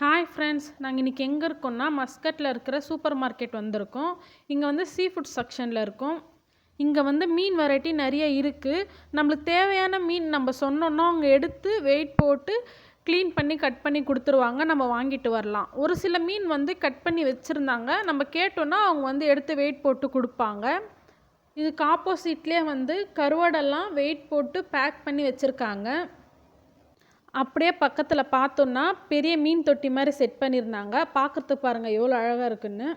Hi friends, நாங்கள் இன்றைக்கி எங்கே இருக்கோம்னா மஸ்கட்டில் இருக்கிற சூப்பர் மார்க்கெட் வந்திருக்கோம். இங்கே வந்து சீ ஃபுட் செக்ஷனில் இருக்கோம். இங்கே வந்து மீன் வெரைட்டி நிறைய இருக்குது. நம்மளுக்கு தேவையான மீன் நம்ம சொன்னோன்னா அவங்க எடுத்து வெயிட் போட்டு க்ளீன் பண்ணி கட் பண்ணி கொடுத்துருவாங்க. நம்ம வாங்கிட்டு வரலாம். ஒரு சில மீன் வந்து கட் பண்ணி வச்சுருந்தாங்க. நம்ம கேட்டோன்னா அவங்க வந்து எடுத்து வெயிட் போட்டு கொடுப்பாங்க. இதுக்கு ஆப்போசிட்லேயே வந்து கருவாடெல்லாம் வெயிட் போட்டு பேக் பண்ணி வச்சுருக்காங்க. அப்படியே பக்கத்தில் பார்த்தோன்னா பெரிய மீன் தொட்டி மாதிரி செட் பண்ணியிருந்தாங்க. பார்க்குறதுக்கு பாருங்கள் எவ்வளோ அழகாக இருக்குன்னு.